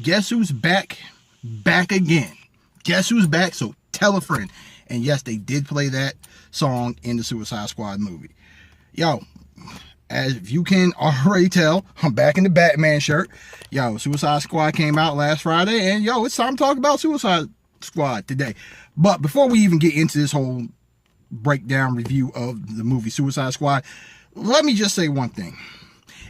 guess who's back? Back again. Guess who's back? So tell a friend. And yes, they did play that song in the Suicide Squad movie. Yo, as you can already tell, I'm back in the Batman shirt. Yo, Suicide Squad came out last Friday, and yo, it's time to talk about Suicide Squad today. But before we even get into this whole breakdown review of the movie Suicide Squad, let me just say one thing.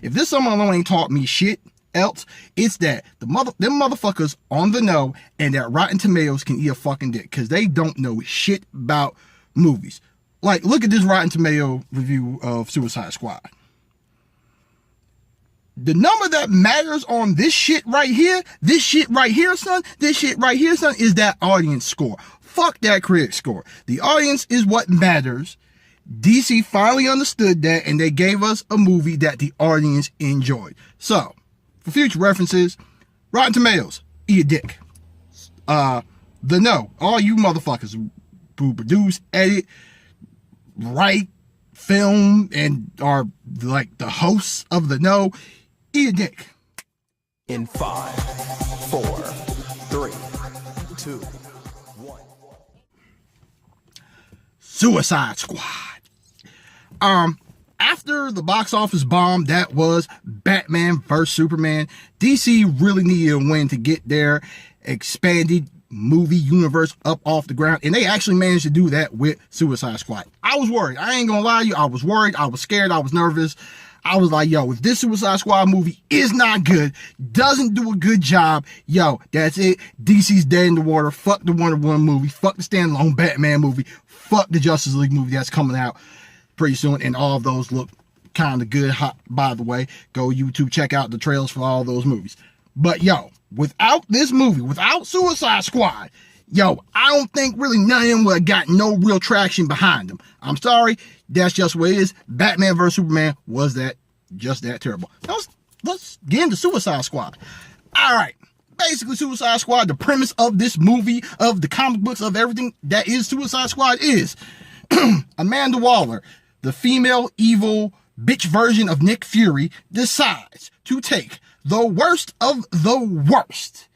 If this someone ain't taught me shit else, it's that them motherfuckers on the know and that Rotten Tomatoes can eat a fucking dick, because they don't know shit about movies. Like, look at this Rotten Tomato review of Suicide Squad. The number that matters on this shit right here, son, this shit right here, son, is that audience score. Fuck that critic score. The audience is what matters. DC finally understood that, and they gave us a movie that the audience enjoyed. So, for future references, Rotten Tomatoes, eat a dick. The Know, all you motherfuckers who produce, edit, write, film, and are like the hosts of The Know, eat a dick. In 5, 4, 3, 2, 1. Suicide Squad. After the box office bomb that was Batman vs Superman, DC really needed a win to get their expanded movie universe up off the ground, and they actually managed to do that with Suicide Squad. I was worried. I ain't gonna lie to you. I was worried. I was scared. I was nervous. I was like, yo, if this Suicide Squad movie is not good, doesn't do a good job, yo, that's it. DC's dead in the water. Fuck the Wonder Woman movie. Fuck the standalone Batman movie. Fuck the Justice League movie that's coming out pretty soon. And all of those look kind of good. Hot, by the way, go YouTube, check out the trailers for all those movies. But yo, without this movie, without Suicide Squad, yo, I don't think really none of them would have got no real traction behind them. I'm sorry, that's just what it is. Batman vs Superman was just that terrible. Now let's get into Suicide Squad. All right, basically Suicide Squad, the premise of this movie, of the comic books, of everything that is Suicide Squad is Amanda Waller, the female evil bitch version of Nick Fury, decides to take the worst of the worst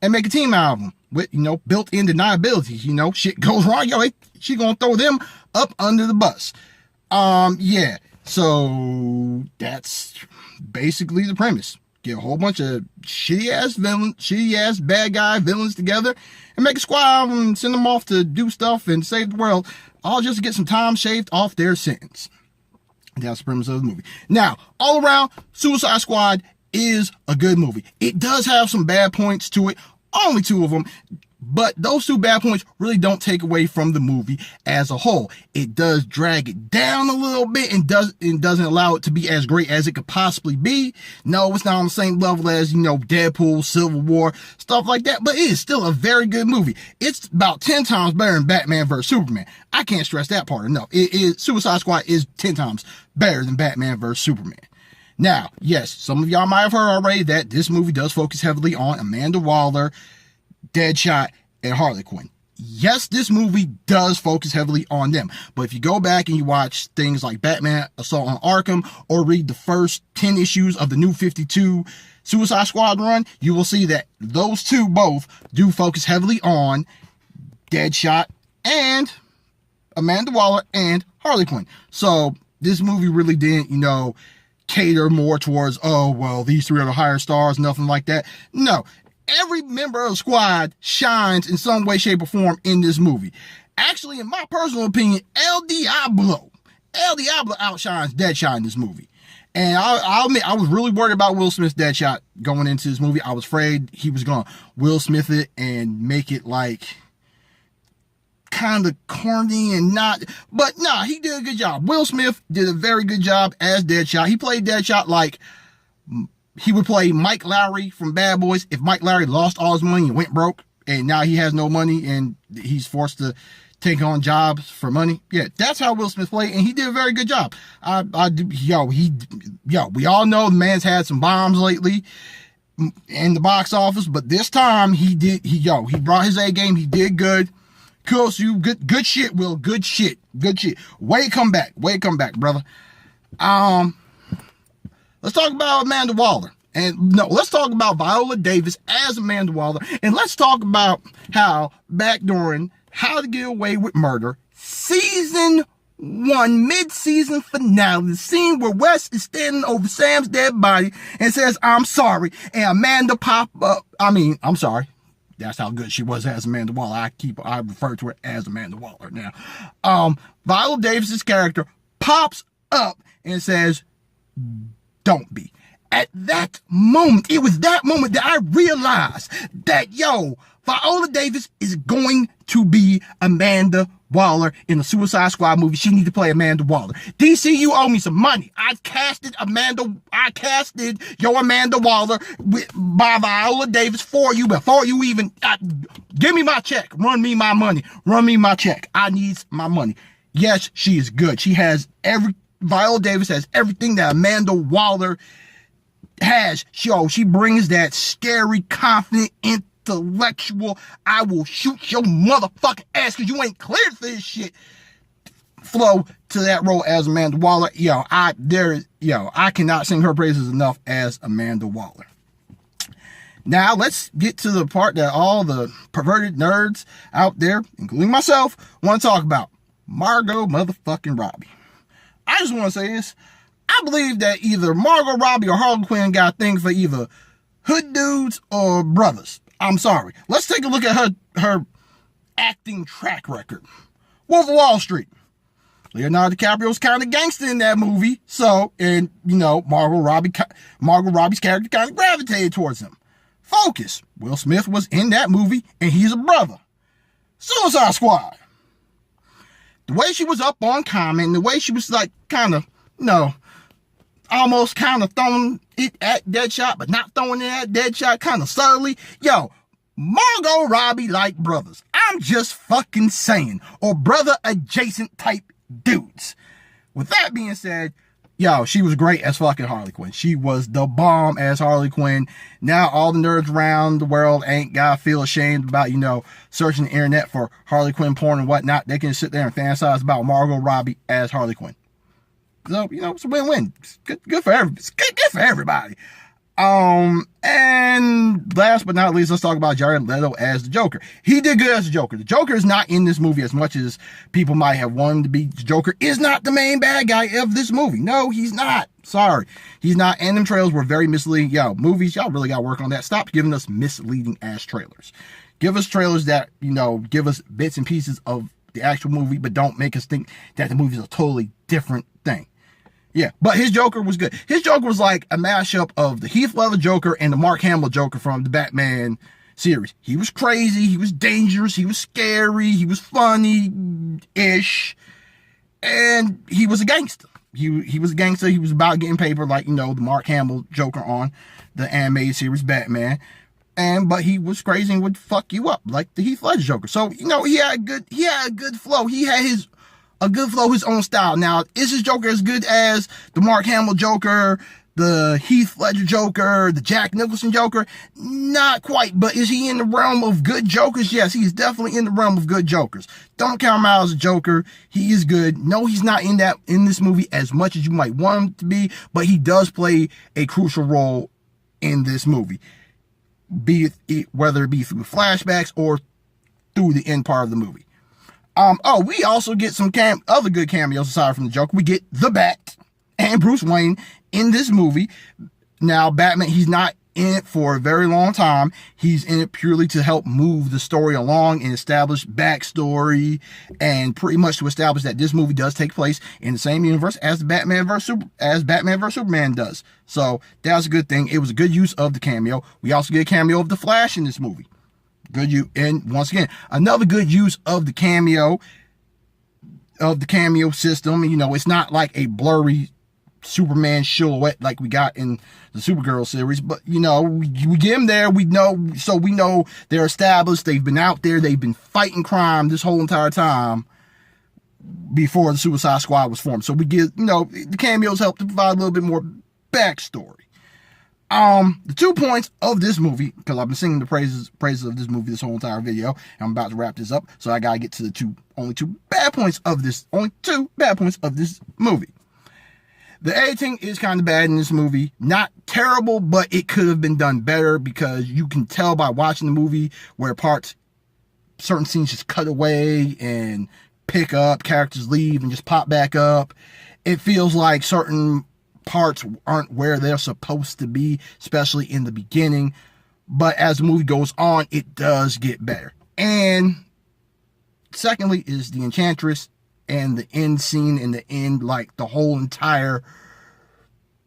and make a team album with, built-in deniability. Shit goes wrong, yo, she gonna throw them up under the bus. Yeah, so that's basically the premise. Get a whole bunch of shitty-ass bad guy villains together and make a squad album and send them off to do stuff and save the world, all just to get some time shaved off their sentence. That's the premise of the movie. Now, all around, Suicide Squad is a good movie. It does have some bad points to it, only 2 of them, but those 2 bad points really don't take away from the movie as a whole. It does drag it down a little bit and doesn't allow it to be as great as it could possibly be. No, it's not on the same level as, Deadpool, Civil War, stuff like that, but it is still a very good movie. It's about 10 times better than Batman vs Superman. I can't stress that part enough. Suicide Squad is 10 times better than Batman vs Superman. Now, yes, some of y'all might have heard already that this movie does focus heavily on Amanda Waller, Deadshot, and Harley Quinn. Yes, this movie does focus heavily on them. But if you go back and you watch things like Batman Assault on Arkham or read the first 10 issues of the New 52 Suicide Squad run, you will see that those 2 both do focus heavily on Deadshot and Amanda Waller and Harley Quinn. So this movie really didn't, cater more towards, oh, well, these 3 are the higher stars, nothing like that. No, every member of the squad shines in some way, shape, or form in this movie. Actually, in my personal opinion, El Diablo outshines Deadshot in this movie. And I'll admit, I was really worried about Will Smith's Deadshot going into this movie. I was afraid he was going to Will Smith it and make it like kind of corny and not, but nah, he did a good job. Will Smith did a very good job as Deadshot. He played Deadshot like he would play Mike Lowry from Bad Boys if Mike Lowry lost all his money and went broke and now he has no money and he's forced to take on jobs for money. Yeah, that's how Will Smith played, and he did a very good job. We all know the man's had some bombs lately in the box office, but this time he brought his A game. He did good. Kudos to you. Good shit, Will. Good shit. Way to come back, brother. Let's talk about Amanda Waller And no, let's talk about Viola Davis as Amanda Waller. And let's talk about how back during How to Get Away with Murder, season 1, mid-season finale, the scene where Wes is standing over Sam's dead body and says, "I'm sorry." And Amanda I'm sorry. That's how good she was as Amanda Waller. I refer to her as Amanda Waller now. Viola Davis's character pops up and says, "Don't be." At that moment, it was that moment that I realized that, Viola Davis is going to be Amanda Waller in the Suicide Squad movie. She needs to play Amanda Waller. DC, you owe me some money. I casted your Amanda Waller by Viola Davis for you before you even give me my check. Run me my money. Run me my check. I need my money. Yes, she is good. Viola Davis has everything that Amanda Waller has. She brings that scary, confident, intellectual, I will shoot your motherfucking ass because you ain't cleared for this shit flow to that role as Amanda Waller. I cannot sing her praises enough as Amanda Waller. Now let's get to the part that all the perverted nerds out there, including myself, want to talk about. Margot motherfucking Robbie. I just want to say this. I believe that either Margot Robbie or Harley Quinn got a thing for either hood dudes or brothers. I'm sorry. Let's take a look at her acting track record. Wolf of Wall Street. Leonardo DiCaprio's kind of gangster in that movie. Margot Robbie's character kind of gravitated towards him. Focus. Will Smith was in that movie and he's a brother. Suicide Squad. The way she was up on comment, the way she was almost kind of throwing it at Deadshot, but not throwing it at Deadshot, kind of subtly. Margot Robbie like brothers. I'm just fucking saying. Or brother adjacent type dudes. With that being said, she was great as fucking Harley Quinn. She was the bomb as Harley Quinn. Now all the nerds around the world ain't gotta feel ashamed about, searching the internet for Harley Quinn porn and whatnot. They can sit there and fantasize about Margot Robbie as Harley Quinn. So, it's a win-win. It's good for everybody. And last but not least, let's talk about Jared Leto as the Joker. He did good as the Joker. The Joker is not in this movie as much as people might have wanted him to be. The Joker is not the main bad guy of this movie. No, he's not. Sorry. He's not. And them trailers were very misleading. Movies, y'all really got to work on that. Stop giving us misleading ass trailers. Give us trailers that, give us bits and pieces of the actual movie, but don't make us think that the movie is a totally different thing. Yeah, but his Joker was good. His Joker was like a mashup of the Heath Ledger Joker and the Mark Hamill Joker from the Batman series. He was crazy, he was dangerous, he was scary, he was funny-ish, and he was a gangster. He was a gangster, he was about getting paper like, the Mark Hamill Joker on the animated series Batman. But he was crazy and would fuck you up like the Heath Ledger Joker. So, he had a good flow. He had a good flow, his own style. Now, is his Joker as good as the Mark Hamill Joker, the Heath Ledger Joker, the Jack Nicholson Joker? Not quite, but is he in the realm of good Jokers? Yes, he's definitely in the realm of good Jokers. Don't count him out as a Joker. He is good. No, he's not in this movie as much as you might want him to be, but he does play a crucial role in this movie. Whether it be through flashbacks or through the end part of the movie. We also get some other good cameos aside from the Joker. We get the Bat and Bruce Wayne in this movie. Now, Batman, he's not in it for a very long time. He's in it purely to help move the story along and establish backstory and pretty much to establish that this movie does take place in the same universe as Batman vs. Superman does. That's a good thing. It was a good use of the cameo. We also get a cameo of the Flash in this movie. And once again, another good use of the cameo system. It's not like a blurry Superman silhouette like we got in the Supergirl series, but we get them there. We know they're established. They've been out there. They've been fighting crime this whole entire time before the Suicide Squad was formed. So we get, the cameos help to provide a little bit more backstory. The 2 points of this movie, because I've been singing the praises of this movie this whole entire video, and I'm about to wrap this up, so I gotta get to only two bad points of this movie. The editing is kind of bad in this movie. Not terrible, but it could have been done better because you can tell by watching the movie where certain scenes just cut away and pick up, characters leave and just pop back up. It feels like certain parts aren't where they're supposed to be, especially in the beginning. But as the movie goes on, it does get better. And secondly is the Enchantress and the end scene in the end, like the whole entire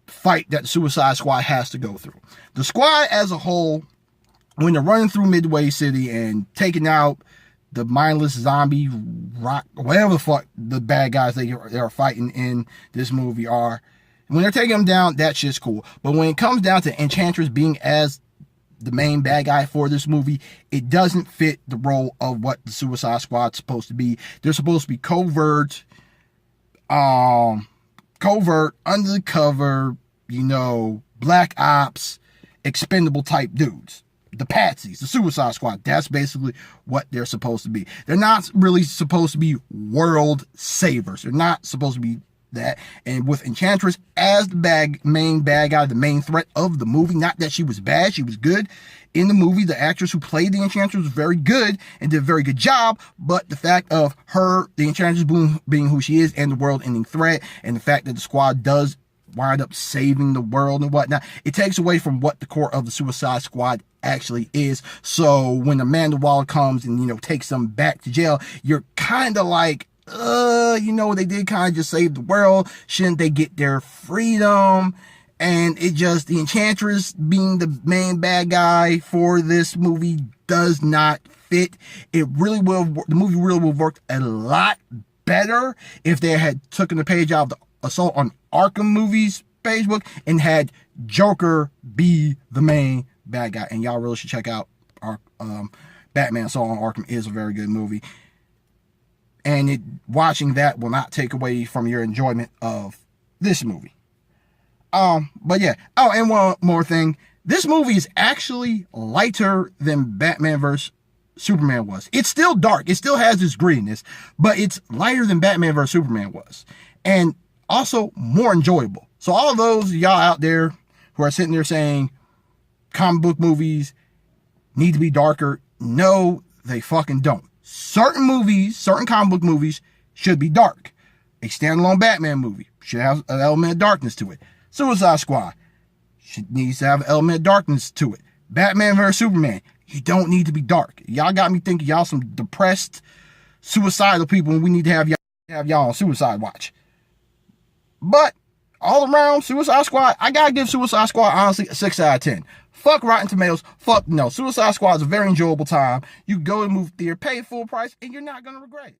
fight that the Suicide Squad has to go through. The squad as a whole, when they're running through Midway City and taking out the mindless zombie rock, whatever the fuck the bad guys they are fighting in this movie are, when they're taking them down, that shit's cool. But when it comes down to Enchantress being as the main bad guy for this movie, it doesn't fit the role of what the Suicide Squad's supposed to be. They're supposed to be covert, undercover, black ops, expendable type dudes. The Patsies, the Suicide Squad, that's basically what they're supposed to be. They're not really supposed to be world savers. They're not supposed to be that. And with Enchantress as the main bad guy, the main threat of the movie, not that she was bad, she was good in the movie. The actress who played the Enchantress was very good and did a very good job, but the fact of her, the Enchantress being who she is, and the world-ending threat, and the fact that the squad does wind up saving the world and whatnot, it takes away from what the core of the Suicide Squad actually is. So when Amanda Waller comes and takes them back to jail, you're kind of like, they did kind of just save the world. Shouldn't they get their freedom? And the Enchantress being the main bad guy for this movie does not fit. The movie really would have worked a lot better if they had taken the page out of the Assault on Arkham movies Facebook and had Joker be the main bad guy. And y'all really should check out our Batman Assault on Arkham is a very good movie. And watching that will not take away from your enjoyment of this movie. But yeah. Oh, and one more thing. This movie is actually lighter than Batman vs. Superman was. It's still dark. It still has this grittiness, but it's lighter than Batman vs. Superman was. And also more enjoyable. So all of those y'all out there who are sitting there saying comic book movies need to be darker, no, they fucking don't. Certain comic book movies should be dark. A standalone Batman movie should have an element of darkness to it. Suicide Squad needs to have an element of darkness to it. Batman vs. Superman, you don't need to be dark. Y'all got me thinking y'all some depressed, suicidal people, and we need to have y'all on suicide watch. But all around, Suicide Squad, I gotta give Suicide Squad honestly a 6 out of 10. Fuck Rotten Tomatoes. Fuck no. Suicide Squad is a very enjoyable time. You go to the movie theater, pay full price, and you're not gonna regret it.